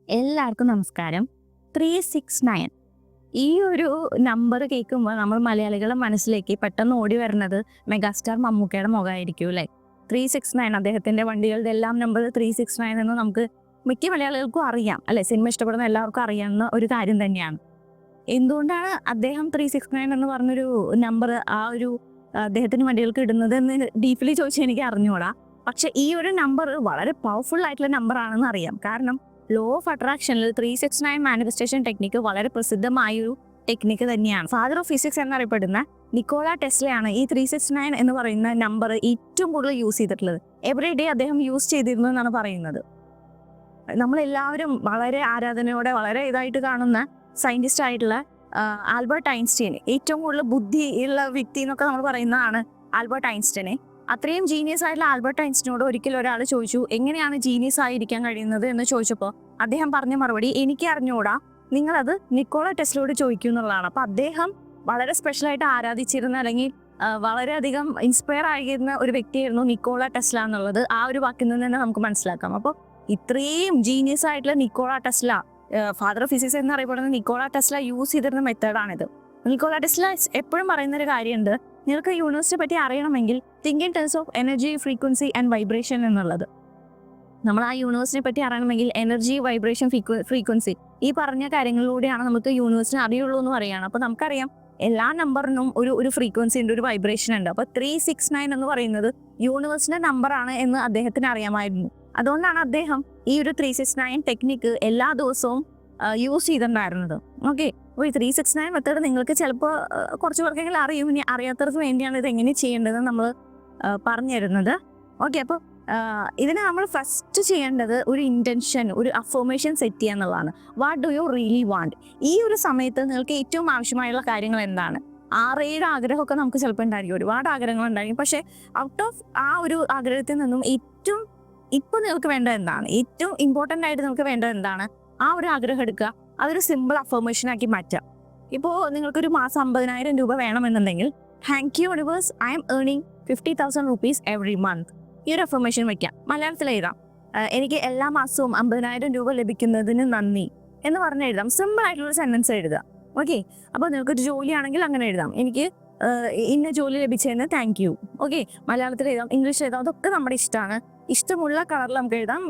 എല്ലാവർക്കും നമസ്കാരം. 369 ഈ ഒരു നമ്പർ കേൾക്കുമ്പോൾ നമ്മൾ മലയാളികളുടെ മനസ്സിലേക്ക് പെട്ടെന്ന് ഓടി വരുന്നത് മെഗാസ്റ്റാർ മമ്മൂക്കയുടെ മുഖമായിരിക്കും അല്ലേ. 369 അദ്ദേഹത്തിന്റെ വണ്ടികളുടെ എല്ലാം നമ്പർ 369 എന്ന് നമുക്ക് മിക്ക മലയാളികൾക്കും അറിയാം അല്ലെ. സിനിമ ഇഷ്ടപ്പെടുന്ന എല്ലാവർക്കും അറിയാവുന്ന ഒരു കാര്യം തന്നെയാണ്. എന്തുകൊണ്ടാണ് അദ്ദേഹം 369 എന്ന് പറഞ്ഞൊരു നമ്പർ അദ്ദേഹത്തിന് വണ്ടികൾക്ക് ഇടുന്നത് എന്ന് ഡീപ്ലി ചോദിച്ചാൽ എനിക്ക് അറിഞ്ഞൂടാ. പക്ഷെ ഈ ഒരു നമ്പർ വളരെ പവർഫുൾ ആയിട്ടുള്ള നമ്പർ ആണെന്ന് അറിയാം. കാരണം ലോ ഓഫ് അട്രാക്ഷനിൽ 369 മാനിഫെസ്റ്റേഷൻ ടെക്നിക്ക് വളരെ പ്രസിദ്ധമായ ഒരു ടെക്നിക്ക് തന്നെയാണ്. ഫാദർ ഓഫ് ഫിസിക്സ് എന്നറിയപ്പെടുന്ന നിക്കോള ടെസ്ലയാണ് ഈ 369 എന്ന് പറയുന്ന നമ്പർ ഏറ്റവും കൂടുതൽ യൂസ് ചെയ്തിട്ടുള്ളത്. എവറി ഡേ അദ്ദേഹം യൂസ് ചെയ്തിരുന്നു എന്നാണ് പറയുന്നത്. നമ്മളെല്ലാവരും വളരെ ആരാധനയോടെ വളരെ ഇതായിട്ട് കാണുന്ന സയന്റിസ്റ്റ് ആയിട്ടുള്ള ആൽബർട്ട് ഐൻസ്റ്റീൻ, ഏറ്റവും കൂടുതൽ ബുദ്ധിയുള്ള വ്യക്തി എന്നൊക്കെ നമ്മൾ പറയുന്നതാണ് ആൽബർട്ട് ഐൻസ്റ്റീനെ. അത്രയും ജീനിയസ് ആയിട്ടുള്ള ആൽബർട്ട് ഐൻസ്റ്റീനോട് ഒരിക്കൽ ഒരാൾ ചോദിച്ചു, എങ്ങനെയാണ് ജീനിയസ് ആയിരിക്കാൻ കഴിയുന്നത് എന്ന് ചോദിച്ചപ്പോൾ അദ്ദേഹം പറഞ്ഞ മറുപടി, എനിക്ക് അറിഞ്ഞൂടാ, നിങ്ങളത് നിക്കോള ടെസ്ലയോട് ചോദിക്കൂ എന്നുള്ളതാണ്. അപ്പൊ അദ്ദേഹം വളരെ സ്പെഷ്യലായിട്ട് ആരാധിച്ചിരുന്ന അല്ലെങ്കിൽ വളരെയധികം ഇൻസ്പയർ ആയിരുന്ന ഒരു വ്യക്തിയായിരുന്നു നിക്കോള ടെസ്ല എന്നുള്ളത് ആ ഒരു വാക്കിൽ നിന്ന് തന്നെ നമുക്ക് മനസ്സിലാക്കാം. അപ്പോൾ ഇത്രയും ജീനിയസ് ആയിട്ടുള്ള Nikola Tesla, father of physics എന്നറിയപ്പെടുന്ന നിക്കോള ടെസ്ല യൂസ് ചെയ്തിരുന്ന മെത്തേഡാണിത്. നിക്കോള ടെസ്ല എപ്പോഴും പറയുന്ന ഒരു കാര്യമുണ്ട്, നിങ്ങൾക്ക് യൂണിവേഴ്സിനെ പറ്റി അറിയണമെങ്കിൽ think in terms of energy, frequency and vibration എന്നുള്ളത്. നമ്മൾ ആ യൂണിവേഴ്സിനെ പറ്റി അറിയണമെങ്കിൽ എനർജി, വൈബ്രേഷൻ, ഫ്രീക്വൻസി ഈ പറഞ്ഞ കാര്യങ്ങളിലൂടെയാണ് നമുക്ക് യൂണിവേഴ്സിനെ അറിയുള്ളൂ എന്ന് പറയുകയാണ്. അപ്പോൾ നമുക്കറിയാം എല്ലാ നമ്പറിനും ഒരു ഫ്രീക്വൻസി ഉണ്ട്, ഒരു വൈബ്രേഷൻ ഉണ്ട്. അപ്പോൾ 369 എന്ന് പറയുന്നത് യൂണിവേഴ്സിന്റെ നമ്പറാണ് എന്ന് അദ്ദേഹത്തിന് അറിയാമായിരുന്നു. അതുകൊണ്ടാണ് അദ്ദേഹം ഈ ഒരു 369 ടെക്നിക്ക് എല്ലാ ദിവസവും യൂസ് ചെയ്തിട്ടുണ്ടായിരുന്നത്. ഓക്കെ, അപ്പോൾ ഈ 369 മെത്തേഡ് നിങ്ങൾക്ക് ചിലപ്പോൾ കുറച്ച് പേർക്കെങ്കിലും അറിയും. ഇനി അറിയാത്തവർക്ക് വേണ്ടിയാണ് ഇത് എങ്ങനെ ചെയ്യേണ്ടതെന്ന് നമ്മൾ പറഞ്ഞു തരുന്നത്. ഓക്കെ, അപ്പോൾ ഇതിന് നമ്മൾ ഫസ്റ്റ് ചെയ്യേണ്ടത് ഒരു ഇൻറ്റൻഷൻ, ഒരു അഫർമേഷൻ സെറ്റ് ചെയ്യുക എന്നുള്ളതാണ്. What do you really want? ഈ ഒരു സമയത്ത് നിങ്ങൾക്ക് ഏറ്റവും ആവശ്യമായുള്ള കാര്യങ്ങൾ എന്താണ്? 6-7 ആഗ്രഹമൊക്കെ നമുക്ക് ചിലപ്പോൾ ഉണ്ടായിരിക്കും, ഒരുപാട് ആഗ്രഹങ്ങൾ ഉണ്ടായിരിക്കും. പക്ഷേ ഔട്ട് ഓഫ് ആ ഒരു ആഗ്രഹത്തിൽ നിന്നും ഏറ്റവും ഇപ്പം നിങ്ങൾക്ക് വേണ്ടത് എന്താണ്? ഏറ്റവും ഇമ്പോർട്ടൻ്റ് ആയിട്ട് നിങ്ങൾക്ക് വേണ്ടത് എന്താണ്? ആ ഒരു ആഗ്രഹം എടുക്കുക, അതൊരു സിമ്പിൾ അഫർമേഷൻ ആക്കി മാറ്റാം. ഇപ്പോൾ നിങ്ങൾക്കൊരു മാസം 50,000 രൂപ വേണമെന്നുണ്ടെങ്കിൽ, thank you universe, I M earning 50,000 rupees every month. ഈ ഒരു അഫർമേഷൻ വയ്ക്കാം. മലയാളത്തിൽ എഴുതാം, എനിക്ക് എല്ലാ മാസവും 50,000 രൂപ ലഭിക്കുന്നതിന് നന്ദി എന്ന് പറഞ്ഞ് എഴുതാം. സിമ്പിൾ ആയിട്ടുള്ള സെന്റൻസ് എഴുതുക. ഓക്കെ, അപ്പോൾ നിങ്ങൾക്കൊരു ജോലിയാണെങ്കിൽ അങ്ങനെ എഴുതാം, എനിക്ക് ഇന്ന ജോലി ലഭിച്ചതിന് താങ്ക് യു. ഓക്കെ, മലയാളത്തിൽ എഴുതാം, ഇംഗ്ലീഷിൽ എഴുതാം, അതൊക്കെ നമ്മുടെ ഇഷ്ടമാണ്. ഇഷ്ടമുള്ള കളറിൽ നമുക്ക് എഴുതാം.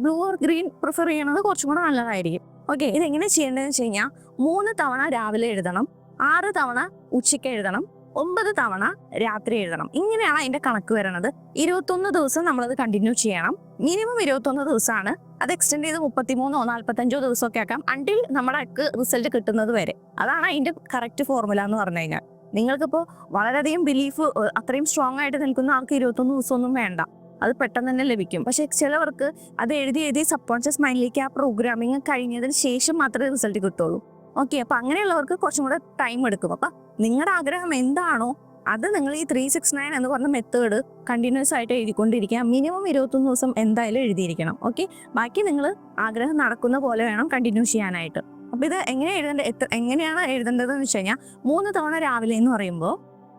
ബ്ലൂ ഓർ ഗ്രീൻ പ്രിഫർ ചെയ്യണത് കുറച്ചും കൂടെ നല്ലതായിരിക്കും. ഓക്കെ, ഇതെങ്ങനെ ചെയ്യേണ്ടതെന്ന് വെച്ച് കഴിഞ്ഞാൽ 3 തവണ രാവിലെ എഴുതണം, 6 തവണ ഉച്ചയ്ക്ക് എഴുതണം, 9 തവണ രാത്രി എഴുതണം. ഇങ്ങനെയാണ് അതിന്റെ കണക്ക് വരുന്നത്. 21 ദിവസം നമ്മളത് കണ്ടിന്യൂ ചെയ്യണം. മിനിമം 21 ദിവസമാണ്. അത് എക്സ്റ്റെൻഡ് ചെയ്ത് 33 45 ദിവസമൊക്കെ ആക്കാം, അണ്ടിൽ നമ്മുടെ റിസൾട്ട് കിട്ടുന്നത് വരെ. അതാണ് അതിന്റെ കറക്റ്റ് ഫോർമുല എന്ന് പറഞ്ഞു കഴിഞ്ഞാൽ. നിങ്ങൾക്കിപ്പോൾ വളരെയധികം ബിലീഫ് അത്രയും സ്ട്രോങ് ആയിട്ട് നിൽക്കുന്ന ആൾക്ക് 21 ദിവസമൊന്നും വേണ്ട, അത് പെട്ടെന്ന് തന്നെ ലഭിക്കും. പക്ഷെ ചിലവർക്ക് അത് എഴുതി സബ് കോൺഷ്യസ് മൈൻഡിലേക്ക് ആ പ്രോഗ്രാമിങ് കഴിഞ്ഞതിന് ശേഷം മാത്രമേ റിസൾട്ട് കിട്ടുള്ളൂ. ഓക്കെ, അപ്പൊ അങ്ങനെയുള്ളവർക്ക് കുറച്ചും കൂടെ ടൈം എടുക്കും. അപ്പൊ നിങ്ങളുടെ ആഗ്രഹം എന്താണോ അത് നിങ്ങൾ ഈ 369 എന്ന് പറഞ്ഞ മെത്തേഡ് കണ്ടിന്യൂസ് ആയിട്ട് എഴുതിക്കൊണ്ടിരിക്കുക. മിനിമം 21 ദിവസം എന്തായാലും എഴുതിയിരിക്കണം. ഓക്കെ, ബാക്കി നിങ്ങൾ ആഗ്രഹം നടക്കുന്ന പോലെ വേണം കണ്ടിന്യൂ ചെയ്യാനായിട്ട്. അപ്പൊ ഇത് എങ്ങനെയാണ് എഴുതേണ്ടതെന്ന് വെച്ച് കഴിഞ്ഞാൽ 3 തവണ രാവിലെ എന്ന് പറയുമ്പോൾ,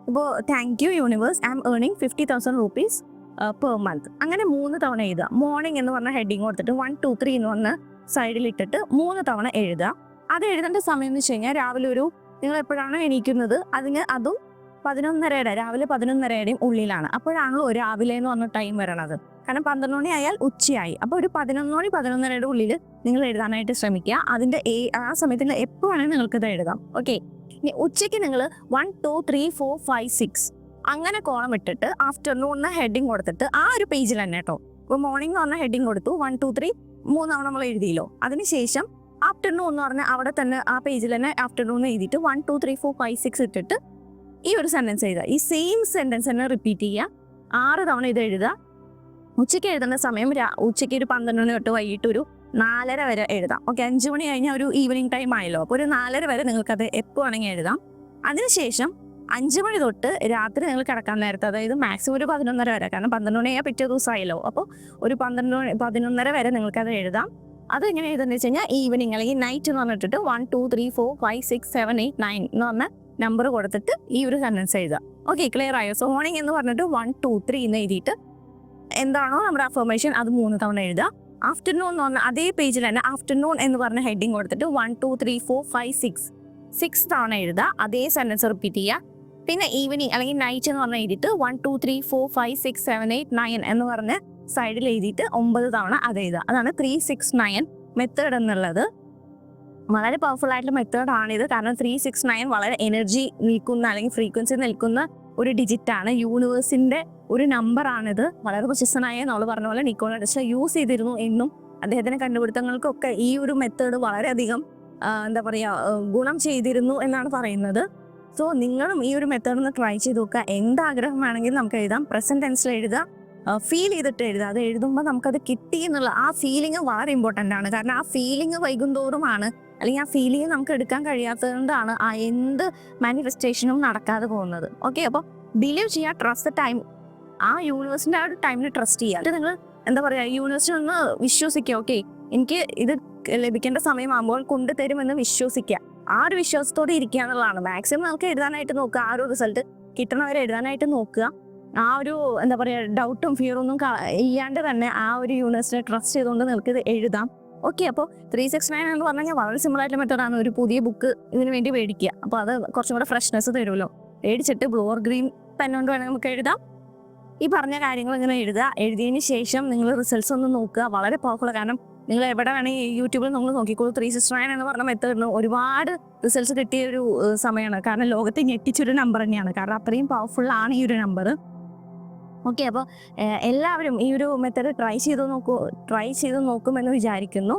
ഇപ്പോൾ thank you universe, I M earning 50,000 rupees per month. അങ്ങനെ 3 തവണ എഴുതുക. മോർണിംഗ് എന്ന് പറഞ്ഞ ഹെഡിങ് കൊടുത്തിട്ട് 1 2 3 എന്ന് പറഞ്ഞ സൈഡിൽ ഇട്ടിട്ട് 3 തവണ എഴുതുക. അത് എഴുതേണ്ട സമയം എന്ന് വെച്ച് കഴിഞ്ഞാൽ രാവിലെ നിങ്ങൾ എപ്പോഴാണോ എണീക്കുന്നത് അതും 11:30 രാവിലെ 11:30 ഉള്ളിലാണ്. അപ്പോഴാണല്ലോ രാവിലെ എന്ന് പറഞ്ഞ ടൈം വരണത്. കാരണം 12 മണി ആയാൽ ഉച്ചയായി. അപ്പോൾ ഒരു 11 മണി 11:30 ഉള്ളിൽ നിങ്ങൾ എഴുതാനായിട്ട് ശ്രമിക്കുക. അതിന്റെ ആ സമയത്ത് എപ്പോൾ വേണമെങ്കിൽ നിങ്ങൾക്ക് ഇത് എഴുതാം. ഓക്കെ, ഇനി ഉച്ചയ്ക്ക് നിങ്ങൾ 1 2 3 4 5 6 അങ്ങനെ കോളം ഇട്ടിട്ട് ആഫ്റ്റർനൂൺ എന്ന ഹെഡിങ് കൊടുത്തിട്ട് ആ ഒരു പേജിൽ തന്നെ കേട്ടോ. ഇപ്പോൾ മോർണിംഗ് എന്ന് പറഞ്ഞ ഹെഡിങ് കൊടുത്തു, 1 2 3 3 തവണ നമ്മൾ എഴുതിയല്ലോ. അതിനുശേഷം ആഫ്റ്റർനൂൺ എന്ന് പറഞ്ഞാൽ അവിടെ തന്നെ ആ പേജിൽ തന്നെ ആഫ്റ്റർനൂൺ എഴുതിയിട്ട് 1 2 3 4 5 6 ഇട്ടിട്ട് ഈ ഒരു സെന്റൻസ് എഴുതുക. ഈ സെയിം സെന്റൻസ് തന്നെ റിപ്പീറ്റ് ചെയ്യുക. 6 തവണ ഇത് എഴുതുക. ഉച്ചയ്ക്ക് എഴുതേണ്ട സമയം ഉച്ചയ്ക്ക് ഒരു 12 മണി തൊട്ട് വൈകിട്ട് ഒരു 4:30 വരെ എഴുതാം. ഓക്കെ, 5 മണി കഴിഞ്ഞാൽ ഒരു ഈവനിങ് ടൈം ആയല്ലോ. അപ്പോൾ ഒരു 4:30 വരെ നിങ്ങൾക്കത് എപ്പോൾ വേണമെങ്കിൽ എഴുതാം. അതിനുശേഷം 5 മണി തൊട്ട് രാത്രി നിങ്ങൾ കിടക്കാൻ നേരത്തെ, അതായത് മാക്സിമം ഒരു 11:30 വരെ, കാരണം 12 മണിയാൽ പിറ്റേ ദിവസം ആയല്ലോ. അപ്പോൾ ഒരു 11:30 വരെ നിങ്ങൾക്കത് എഴുതാം. അത് എങ്ങനെ എഴുതുന്നത് വെച്ച് കഴിഞ്ഞാൽ ഈവനിങ് അല്ലെങ്കിൽ നൈറ്റ് എന്ന് പറഞ്ഞിട്ട് 1 2 3 4 5 6 7 8 9 എന്ന് പറഞ്ഞ നമ്പർ കൊടുത്തിട്ട് ഈ ഒരു സെന്റൻസ് എഴുതുക. ഓക്കെ, ക്ലിയർ ആയോ? സോ മോർണിംഗ് എന്ന് പറഞ്ഞിട്ട് 1 2 3 എന്ന് എഴുതിയിട്ട് എന്താണോ നമ്മുടെ അഫർമേഷൻ അത് 3 തവണ എഴുതുക. ആഫ്റ്റർനൂൺ എന്ന് പറഞ്ഞാൽ അതേ പേജിൽ തന്നെ ആഫ്റ്റർനൂൺ എന്ന് പറഞ്ഞ ഹെഡിങ് കൊടുത്തിട്ട് 1 2 3 4 5 6 തവണ എഴുതുക. അതേ സെൻറ്റൻസ് റിപ്പീറ്റ് ചെയ്യുക. പിന്നെ ഈവനിങ് അല്ലെങ്കിൽ നൈറ്റ് എന്ന് പറഞ്ഞാൽ എഴുതിയിട്ട് 1 2 3 4 5 6 7 8 9 എന്ന് പറഞ്ഞ് സൈഡിൽ എഴുതിയിട്ട് 9 തവണ അത് എഴുതുക. അതാണ് 369 മെത്തേഡ് എന്നുള്ളത്. വളരെ പവർഫുൾ ആയിട്ടുള്ള മെത്തേഡാണിത്. കാരണം 369 വളരെ എനർജി നിൽക്കുന്ന അല്ലെങ്കിൽ ഫ്രീക്വൻസി നിൽക്കുന്ന ഒരു ഡിജിറ്റാണ്. യൂണിവേഴ്സിന്റെ ഒരു നമ്പറാണിത്. വളരെ പ്രശസ്തനായ നമ്മൾ പറഞ്ഞ പോലെ നിക്കോള ടെസ്ല യൂസ് ചെയ്തിരുന്നു എന്നും അദ്ദേഹത്തിന്റെ കണ്ടുപിടുത്തങ്ങൾക്കൊക്കെ ഈ ഒരു മെത്തേഡ് വളരെയധികം എന്താ പറയുക ഗുണം ചെയ്തിരുന്നു എന്നാണ് പറയുന്നത്. സോ നിങ്ങളും ഈ ഒരു മെത്തേഡ് ഒന്ന് ട്രൈ ചെയ്ത് നോക്കുക. എന്താഗ്രഹം വേണമെങ്കിലും നമുക്ക് എഴുതാം. പ്രസന്റ് ടെൻസിൽ എഴുതുക, ഫീൽ ചെയ്തിട്ട് എഴുതുക. അത് എഴുതുമ്പോൾ നമുക്കത് കിട്ടി എന്നുള്ള ആ ഫീലിംഗ് വളരെ ഇമ്പോർട്ടൻ്റ് ആണ്. കാരണം ആ ഫീലിംഗ് വൈകുന്തോറുമാണ് അല്ലെങ്കിൽ ആ ഫീലിംഗ് നമുക്ക് എടുക്കാൻ കഴിയാത്തത് കൊണ്ടാണ് ആ എന്ത് മാനിഫെസ്റ്റേഷനും നടക്കാതെ പോകുന്നത്. ഓക്കെ, അപ്പോൾ ബിലീവ് ചെയ്യുക, ട്രസ്റ്റ് ടൈം, ആ യൂണിവേഴ്സിൻ്റെ ആ ഒരു ടൈമിൽ ട്രസ്റ്റ് ചെയ്യുക. എന്നിട്ട് നിങ്ങൾ എന്താ പറയുക യൂണിവേഴ്സിനെ ഒന്ന് വിശ്വസിക്കുക. ഓക്കെ, എനിക്ക് ഇത് ലഭിക്കേണ്ട സമയമാകുമ്പോൾ കൊണ്ടുതരുമെന്ന് വിശ്വസിക്കുക. ആ ഒരു വിശ്വാസത്തോടെ ഇരിക്കുക എന്നുള്ളതാണ്. മാക്സിമം നമുക്ക് എഴുതാനായിട്ട് നോക്കുക. ആ ഒരു റിസൾട്ട് കിട്ടണവരെ എഴുതാനായിട്ട് നോക്കുക. ആ ഒരു എന്താ പറയുക ഡൗട്ടും ഫിയറൊന്നും ഇല്ലാണ്ട് തന്നെ ആ ഒരു യൂണിവേഴ്സിനെ ട്രസ്റ്റ് ചെയ്തുകൊണ്ട് നിങ്ങൾക്ക് ഇത് എഴുതാം. ഓക്കെ, അപ്പോൾ 369 എന്ന് പറഞ്ഞു കഴിഞ്ഞാൽ വളരെ സിമ്പിൾ ആയിട്ടുള്ള മെത്തേഡാണ്. ഒരു പുതിയ ബുക്ക് ഇതിന് വേണ്ടി മേടിക്കുക. അപ്പോൾ അത് കുറച്ചും കൂടെ ഫ്രഷ്നെസ് തരുമല്ലോ. മേടിച്ചിട്ട് ബ്ലൂ ഓർ ഗ്രീൻ പെൻ കൊണ്ട് വേണമെങ്കിൽ നമുക്ക് എഴുതാം. ഈ പറഞ്ഞ കാര്യങ്ങൾ ഇങ്ങനെ എഴുതുക. എഴുതിയതിന് ശേഷം നിങ്ങൾ റിസൾട്ട്സ് ഒന്ന് നോക്കുക. വളരെ പവർഫുൾ. കാരണം നിങ്ങൾ എവിടെ വേണമെങ്കിൽ യൂട്യൂബിൽ നമ്മൾ നോക്കിക്കോളൂ. 369 എന്ന് പറഞ്ഞ മെത്തേഡിന് ഒരുപാട് റിസൾട്ട്സ് കിട്ടിയ ഒരു സമയമാണ്. കാരണം ലോകത്തെ ഞെട്ടിച്ചൊരു നമ്പർ തന്നെയാണ്. കാരണം അത്രയും പവർഫുൾ ആണ് ഈ ഒരു നമ്പർ. ഓക്കെ, അപ്പോൾ എല്ലാവരും ഈ ഒരു മെത്തേഡ് ട്രൈ ചെയ്ത് നോക്കുമെന്ന് വിചാരിക്കുന്നു.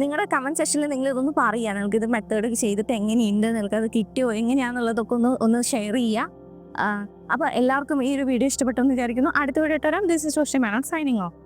നിങ്ങളുടെ കമൻറ്റ് സെക്ഷനിൽ നിങ്ങൾ ഇതൊന്ന് പറയുക. നിങ്ങൾക്കിത് മെത്തേഡ് ചെയ്തിട്ട് എങ്ങനെയുണ്ട്, നിങ്ങൾക്കത് കിട്ടിയോ എങ്ങനെയാണെന്നുള്ളതൊക്കെ ഒന്ന് ഷെയർ ചെയ്യുക. അപ്പോൾ എല്ലാവർക്കും ഈ ഒരു വീഡിയോ ഇഷ്ടപ്പെട്ടെന്ന് വിചാരിക്കുന്നു. അടുത്ത വീഡിയോ ഇട്ടുതരാം. This is social man signing of.